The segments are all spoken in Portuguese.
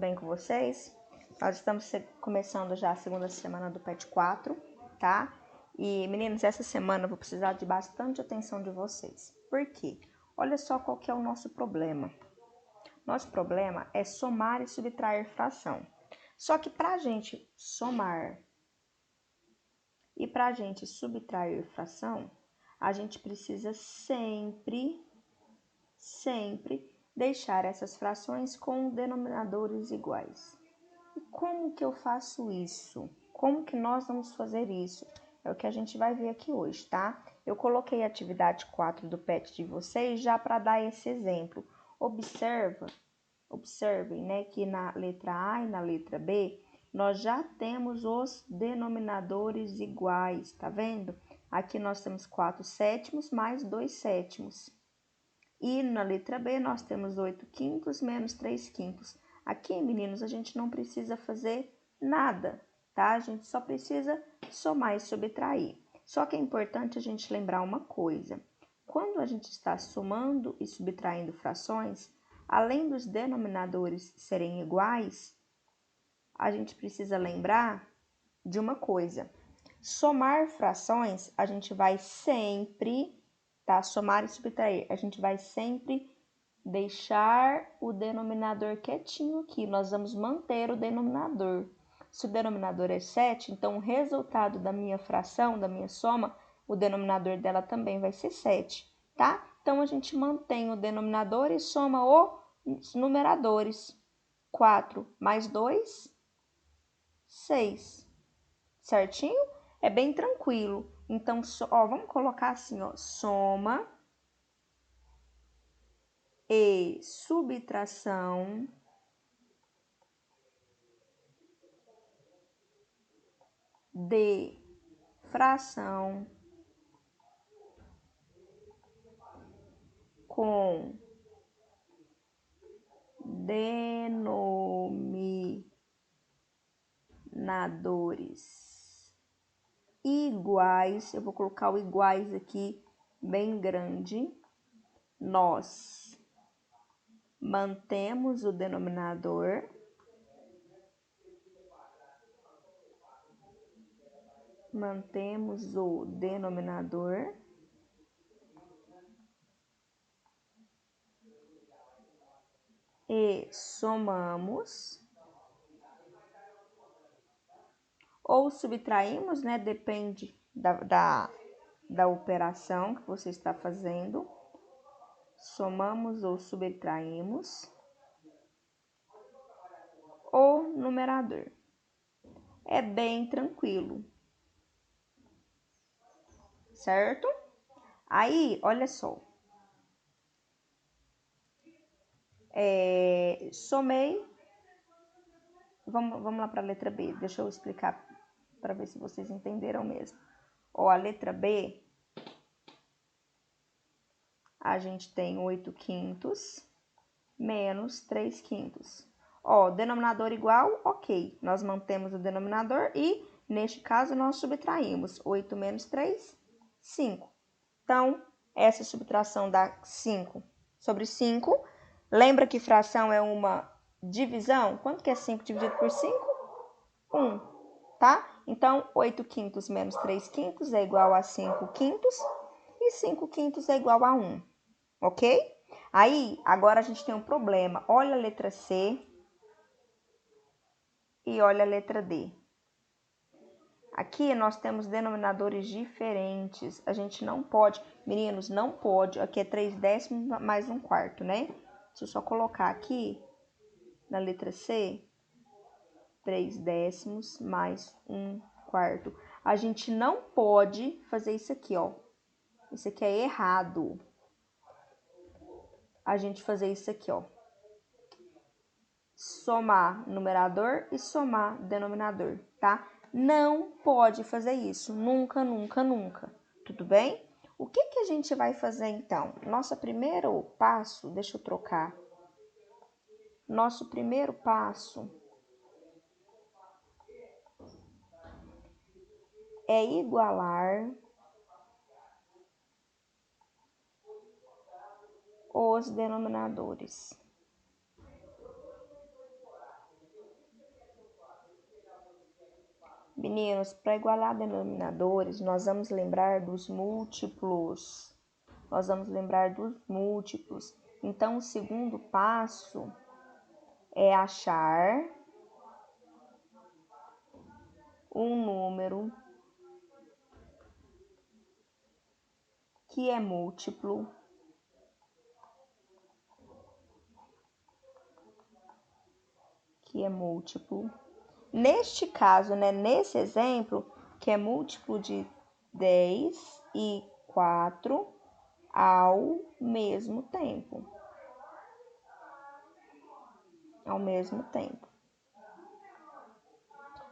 Bem com vocês? Nós estamos começando já a segunda semana do PET 4, tá? E, meninos, essa semana eu vou precisar de bastante atenção de vocês. Por quê? Olha só qual que é o nosso problema. Nosso problema é somar e subtrair fração. Só que para a gente somar e para a gente subtrair fração, a gente precisa sempre deixar essas frações com denominadores iguais. E como que eu faço isso? Como que nós vamos fazer isso? É o que a gente vai ver aqui hoje, tá? Eu coloquei a atividade 4 do PET de vocês já para dar esse exemplo. Observem, né, que na letra A e na letra B, nós já temos os denominadores iguais, tá vendo? Aqui nós temos 4 sétimos mais 2 sétimos. E na letra B, nós temos 8 quintos menos 3 quintos. Aqui, meninos, a gente não precisa fazer nada, tá? A gente só precisa somar e subtrair. Só que é importante a gente lembrar uma coisa. Quando a gente está somando e subtraindo frações, além dos denominadores serem iguais, a gente precisa lembrar de uma coisa. Somar frações, a gente vai sempre, tá? Somar e subtrair, a gente vai sempre deixar o denominador quietinho aqui. Nós vamos manter o denominador. Se o denominador é 7, então o resultado da minha fração, da minha soma, o denominador dela também vai ser 7, tá? Então, a gente mantém o denominador e soma os numeradores. 4 mais 2, 6. Certinho? É bem tranquilo. Então, vamos colocar assim, ó, soma e subtração de fração com denominadores iguais. Eu vou colocar o iguais aqui bem grande. Nós mantemos o denominador e somamos ou subtraímos, né? Depende da operação que você está fazendo. Somamos ou subtraímos o numerador. É bem tranquilo, certo? Aí, olha só. Somei. Vamos lá para a letra B. Deixa eu explicar para ver se vocês entenderam mesmo. Ó, a letra B, a gente tem 8 quintos menos 3 quintos. Ó, denominador igual, ok. Nós mantemos o denominador e, neste caso, nós subtraímos. 8 menos 3, 5. Então, essa subtração dá 5 sobre 5. Lembra que fração é uma divisão? Quanto que é 5 dividido por 5? 1, tá? Então, 8 quintos menos 3 quintos é igual a 5 quintos. E 5 quintos é igual a 1, ok? Aí, agora a gente tem um problema. Olha a letra C e olha a letra D. Aqui nós temos denominadores diferentes. A gente não pode, meninos, não pode. Aqui é 3 décimos mais 1 quarto, né? Deixa eu só colocar aqui na letra C, 3 décimos mais 1 quarto. A gente não pode fazer isso aqui, ó. Isso aqui é errado. A gente fazer isso aqui, ó. Somar numerador e somar denominador, tá? Não pode fazer isso, nunca, nunca, nunca, tudo bem? O que que a gente vai fazer então? Nosso primeiro passo, deixa eu trocar. Nosso primeiro passo é igualar os denominadores. Meninos, para igualar denominadores, nós vamos lembrar dos múltiplos. Então, o segundo passo é achar um número que é múltiplo Neste caso, né, nesse exemplo, que é múltiplo de 10 e 4 ao mesmo tempo.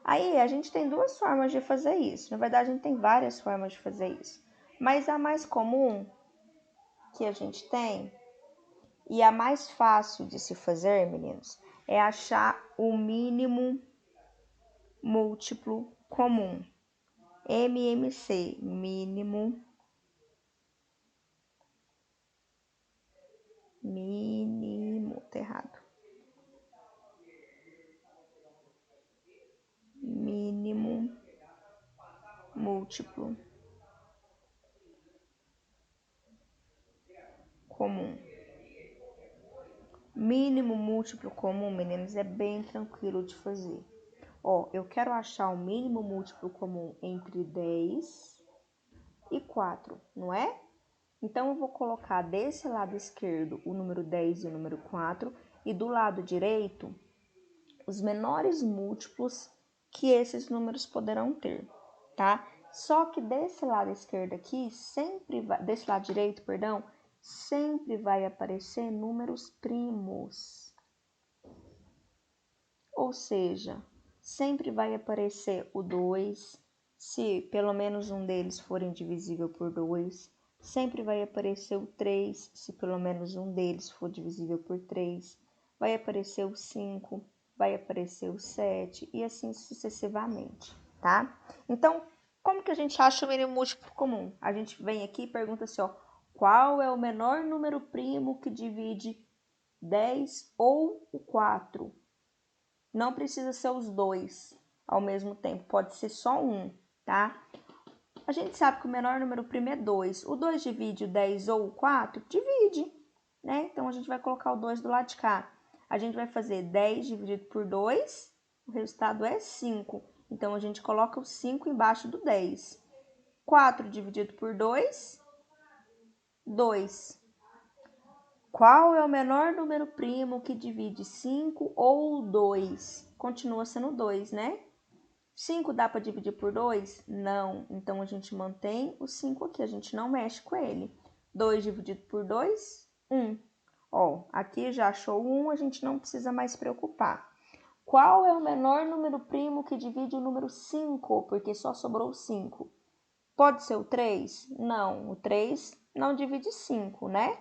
Aí, a gente tem duas formas de fazer isso. Na verdade, a gente tem várias formas de fazer isso. Mas a mais comum que a gente tem e a mais fácil de se fazer, meninos, é achar o mínimo múltiplo comum. MMC, mínimo tá errado. Mínimo múltiplo comum. Mínimo múltiplo comum, meninos, é bem tranquilo de fazer. Ó, eu quero achar o mínimo múltiplo comum entre 10 e 4, não é? Então, eu vou colocar desse lado esquerdo o número 10 e o número 4 e do lado direito os menores múltiplos que esses números poderão ter, tá? Só que desse lado esquerdo aqui, desse lado direito, perdão, sempre vai aparecer números primos. Ou seja, sempre vai aparecer o 2, se pelo menos um deles for indivisível por 2. Sempre vai aparecer o 3, se pelo menos um deles for divisível por 3. Vai aparecer o 5, vai aparecer o 7 e assim sucessivamente, tá? Então, como que a gente acha o mínimo múltiplo comum? A gente vem aqui e pergunta assim, ó, qual é o menor número primo que divide 10 ou o 4? Não precisa ser os dois ao mesmo tempo, pode ser só um, tá? A gente sabe que o menor número primo é 2. O 2 divide o 10 ou o 4? Divide, né? Então, a gente vai colocar o 2 do lado de cá. A gente vai fazer 10 dividido por 2, o resultado é 5. Então, a gente coloca o 5 embaixo do 10. 4 dividido por 2, 2. Qual é o menor número primo que divide 5 ou 2? Continua sendo 2, né? 5 dá para dividir por 2? Não. Então, a gente mantém o 5 aqui, a gente não mexe com ele. 2 dividido por 2, 1. Ó, aqui já achou 1, a gente não precisa mais se preocupar. Qual é o menor número primo que divide o número 5? Porque só sobrou 5. Pode ser o 3? Não, o 3 não divide 5, né?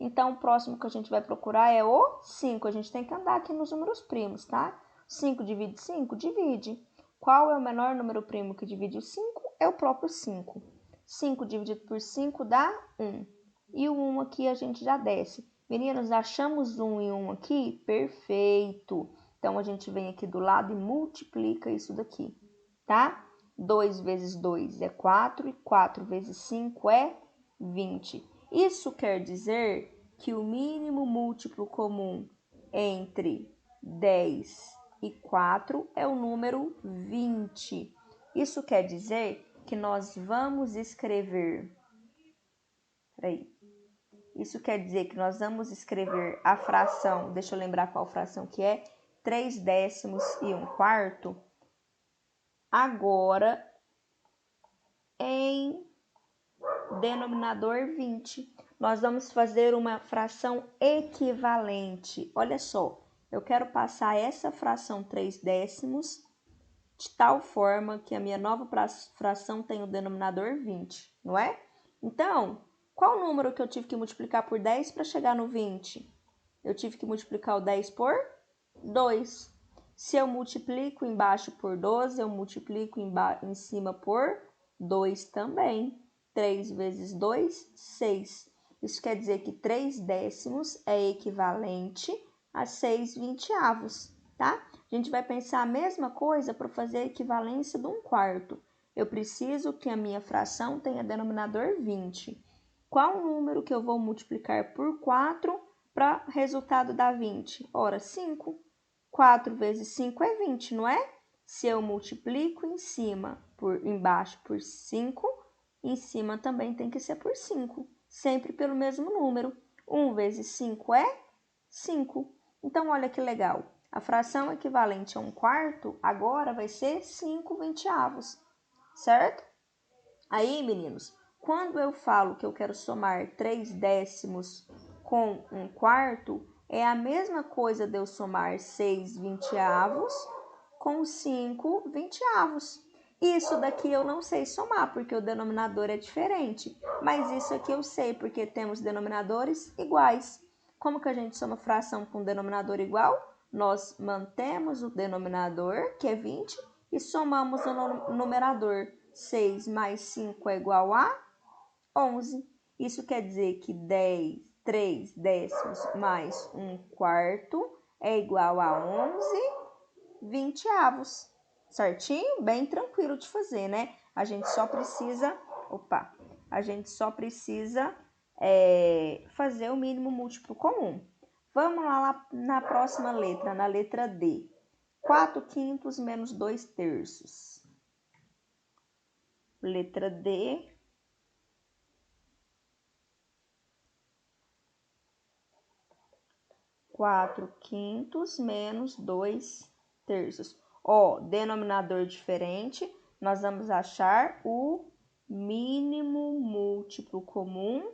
Então, o próximo que a gente vai procurar é o 5. A gente tem que andar aqui nos números primos, tá? 5 divide 5? Divide. Qual é o menor número primo que divide o 5? É o próprio 5. 5 dividido por 5 dá 1. E o 1 aqui a gente já desce. Meninos, achamos 1 e 1 aqui? Perfeito. Então, a gente vem aqui do lado e multiplica isso daqui, tá? 2 vezes 2 é 4 e 4 vezes 5 é 20. Isso quer dizer que o mínimo múltiplo comum entre 10 e 4 é o número 20. Isso quer dizer que nós vamos escrever... Isso quer dizer que nós vamos escrever a fração, deixa eu lembrar qual fração que é, 3 décimos e 1 quarto, agora em denominador 20. Nós vamos fazer uma fração equivalente. Olha só, eu quero passar essa fração 3 décimos de tal forma que a minha nova fração tem o denominador 20, não é? Então, qual número que eu tive que multiplicar por 10 para chegar no 20? Eu tive que multiplicar o 10 por 2. Se eu multiplico embaixo por 12, eu multiplico em cima por 2 também. 3 vezes 2, 6. Isso quer dizer que 3 décimos é equivalente a 6 vinteavos, tá? A gente vai pensar a mesma coisa para fazer a equivalência de 1/4. Eu preciso que a minha fração tenha denominador 20. Qual o número que eu vou multiplicar por 4 para resultado dar 20? Ora, 5. 4 vezes 5 é 20, não é? Se eu multiplico embaixo por 5, em cima também tem que ser por 5. Sempre pelo mesmo número. 1 vezes 5 é 5. Então, olha que legal. A fração equivalente a 1/4 agora vai ser 5/20, certo? Aí, meninos, quando eu falo que eu quero somar 3/10 com 1/4, é a mesma coisa de eu somar 6/20 com 5/20. Isso daqui eu não sei somar, porque o denominador é diferente. Mas isso aqui eu sei, porque temos denominadores iguais. Como que a gente soma fração com denominador igual? Nós mantemos o denominador, que é 20, e somamos o numerador. 6 mais 5 é igual a 11. Isso quer dizer que 3/10 mais 1/4 é igual a 11/20. Certinho? Bem tranquilo de fazer, né? A gente só precisa fazer o mínimo múltiplo comum. Vamos lá na próxima letra, na letra D. 4/5 menos 2/3. Letra D. 4/5 menos 2/3. Ó, denominador diferente, nós vamos achar o mínimo múltiplo comum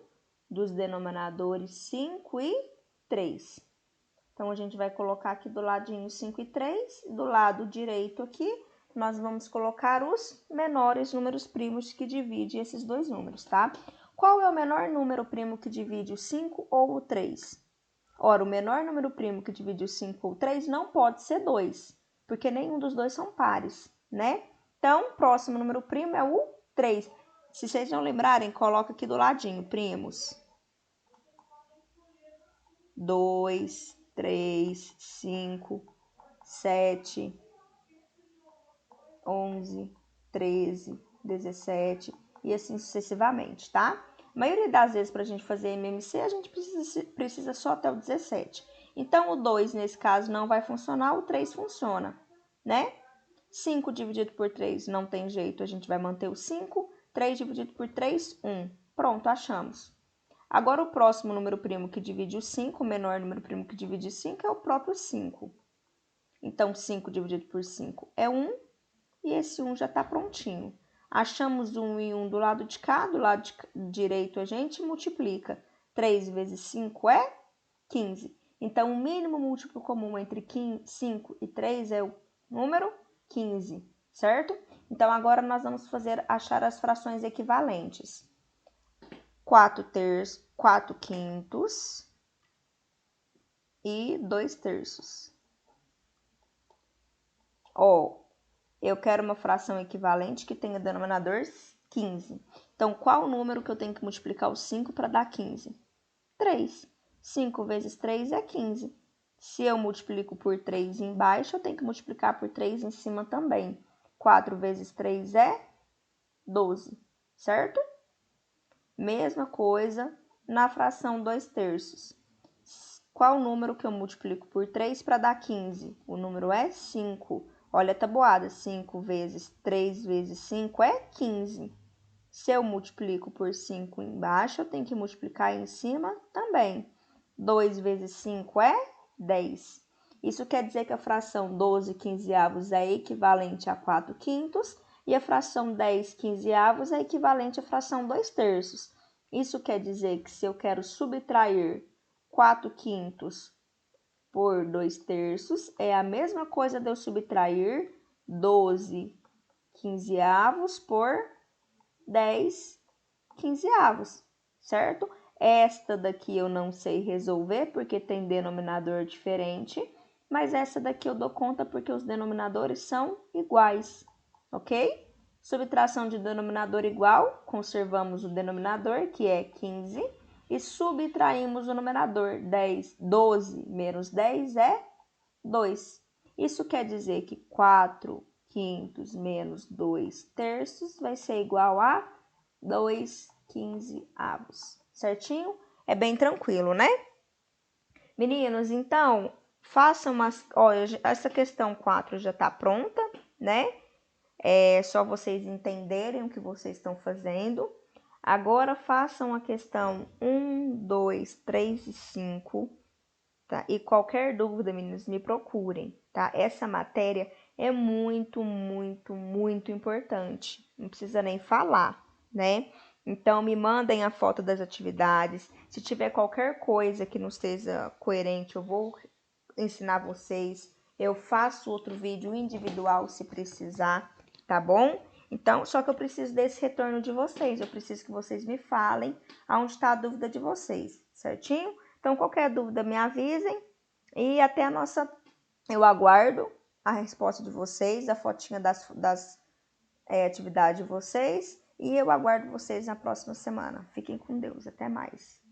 dos denominadores 5 e 3. Então, a gente vai colocar aqui do ladinho 5 e 3, do lado direito aqui, nós vamos colocar os menores números primos que dividem esses dois números, tá? Qual é o menor número primo que divide o 5 ou o 3? Ora, o menor número primo que divide o 5 ou 3 não pode ser 2, porque nenhum dos dois são pares, né? Então, o próximo número primo é o 3. Se vocês não lembrarem, coloca aqui do ladinho, primos. 2, 3, 5, 7, 11, 13, 17 e assim sucessivamente, tá? A maioria das vezes, para a gente fazer MMC, a gente precisa só até o 17. Então, o 2, nesse caso, não vai funcionar, o 3 funciona, né? 5 dividido por 3 não tem jeito, a gente vai manter o 5. 3 dividido por 3, 1. Pronto, achamos. Agora, o próximo número primo que divide o 5, o menor número primo que divide 5 é o próprio 5. Então, 5 dividido por 5 é 1 e esse 1 já está prontinho. Achamos 1 e 1 do lado de cá, do lado direito a gente multiplica. 3 vezes 5 é 15. Então, o mínimo múltiplo comum entre 5 e 3 é o número 15, certo? Então, agora nós vamos achar as frações equivalentes. 4/5 e 2/3. Ó, eu quero uma fração equivalente que tenha denominador 15. Então, qual o número que eu tenho que multiplicar o 5 para dar 15? 3. 5 vezes 3 é 15. Se eu multiplico por 3 embaixo, eu tenho que multiplicar por 3 em cima também. 4 vezes 3 é 12, certo? Mesma coisa na fração 2/3. Qual o número que eu multiplico por 3 para dar 15? O número é 5. Olha a tabuada, 5 vezes 3 vezes 5 é 15. Se eu multiplico por 5 embaixo, eu tenho que multiplicar em cima também. 2 vezes 5 é 10. Isso quer dizer que a fração 12/15 é equivalente a 4/5 e a fração 10/15 é equivalente à fração 2/3. Isso quer dizer que se eu quero subtrair 4/5 por 2/3, é a mesma coisa de eu subtrair 12/15 por 10/15, certo? Esta daqui eu não sei resolver porque tem denominador diferente, mas essa daqui eu dou conta porque os denominadores são iguais, ok? Subtração de denominador igual, conservamos o denominador, que é 15, e subtraímos o numerador, 12 menos 10 é 2. Isso quer dizer que 4/5 menos 2/3 vai ser igual a 2/15. Certinho? É bem tranquilo, né? Meninos, então, façam umas... Olha, essa questão 4 já está pronta, né? É só vocês entenderem o que vocês estão fazendo. Agora, façam a questão 1, 2, 3 e 5. Tá? E qualquer dúvida, meninos, me procurem, tá? Essa matéria é muito, muito, muito importante. Não precisa nem falar, né? Então, me mandem a foto das atividades. Se tiver qualquer coisa que não esteja coerente, eu vou ensinar vocês. Eu faço outro vídeo individual se precisar, tá bom? Então, só que eu preciso desse retorno de vocês. Eu preciso que vocês me falem aonde está a dúvida de vocês, certinho? Então, qualquer dúvida, me avisem. E até a nossa... Eu aguardo a resposta de vocês, a fotinha das atividades de vocês. E eu aguardo vocês na próxima semana. Fiquem com Deus. Até mais.